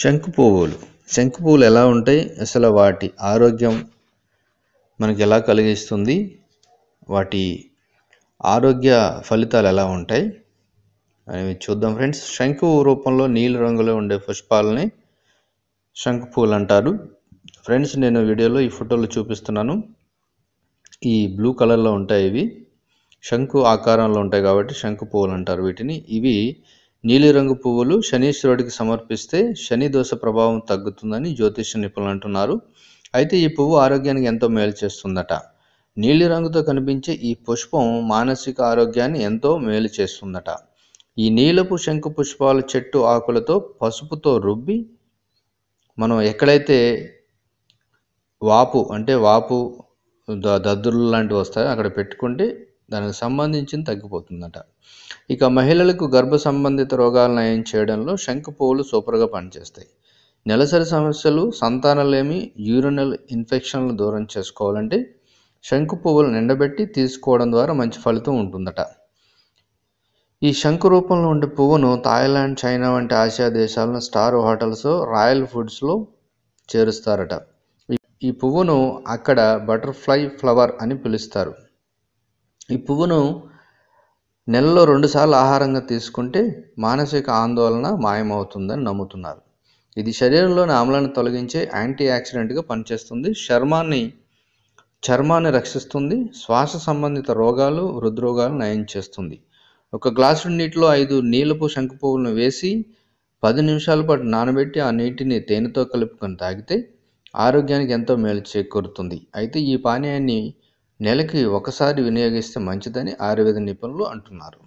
శంకు పువ్వులు ఎలా ఉంటాయి, అసలు వాటి ఆరోగ్యం మనకి ఎలా కలిగిస్తుంది, వాటి ఆరోగ్య ఫలితాలు ఎలా ఉంటాయి అనేవి చూద్దాం ఫ్రెండ్స్. శంకు రూపంలో నీలి రంగులో ఉండే పుష్పాలని శంకు పువ్వులు అంటారు. ఫ్రెండ్స్, నేను వీడియోలో ఈ ఫోటోలు చూపిస్తున్నాను. ఈ బ్లూ కలర్లో ఉంటాయి. ఇవి శంకు ఆకారంలో ఉంటాయి కాబట్టి శంకు పువ్వులు అంటారు వీటిని. ఇవి నీలిరంగు పువ్వులు శనీశ్వరుడికి సమర్పిస్తే శని దోష ప్రభావం తగ్గుతుందని జ్యోతిష నిపుణులు అంటున్నారు. అయితే ఈ పువ్వు ఆరోగ్యానికి ఎంతో మేలు చేస్తుందట. నీలిరంగుతో కనిపించే ఈ పుష్పం మానసిక ఆరోగ్యాన్ని ఎంతో మేలు చేస్తుందట. ఈ నీలపు శంకు పుష్పాల చెట్టు ఆకులతో పసుపుతో రుబ్బి మనం ఎక్కడైతే వాపు దద్దుర్లు లాంటివి వస్తాయో అక్కడ పెట్టుకుంటే దానికి సంబంధించింది తగ్గిపోతుందట. ఇక మహిళలకు గర్భ సంబంధిత రోగాలు నయం చేయడంలో శంకు పువ్వులు సూపర్గా పనిచేస్తాయి. నెలసరి సమస్యలు, సంతానలేమి, యూరినల్ ఇన్ఫెక్షన్లు దూరం చేసుకోవాలంటే శంకు పువ్వులు ఎండబెట్టి తీసుకోవడం ద్వారా మంచి ఫలితం ఉంటుందట. ఈ శంకు రూపంలో ఉండే పువ్వును థాయిలాండ్, చైనా వంటి ఆసియా దేశాలను స్టార్ హోటల్స్, రాయల్ ఫుడ్స్లో చేరుస్తారట. ఈ పువ్వును అక్కడ బటర్ఫ్లై ఫ్లవర్ అని పిలుస్తారు. ఈ పువ్వును నెలలో 2 సార్లు ఆహారంగా తీసుకుంటే మానసిక ఆందోళన మాయమవుతుందని నమ్ముతున్నారు. ఇది శరీరంలోని ఆమ్లాన్ని తొలగించే యాంటీ ఆక్సిడెంట్గా పనిచేస్తుంది. చర్మాన్ని రక్షిస్తుంది. శ్వాస సంబంధిత రోగాలు, హృద్రోగాలు నయం చేస్తుంది. ఒక గ్లాసు నీటిలో 5 నీలపు శంకు పువ్వులను వేసి 10 నిమిషాల పాటు నానబెట్టి ఆ నీటిని తేనెతో కలుపుకొని తాగితే ఆరోగ్యానికి ఎంతో మేలు చేకూరుతుంది. అయితే ఈ పానీయాన్ని నెలకి ఒకసారి వినియోగిస్తే మంచిదని ఆయుర్వేద నిపుణులు అంటున్నారు.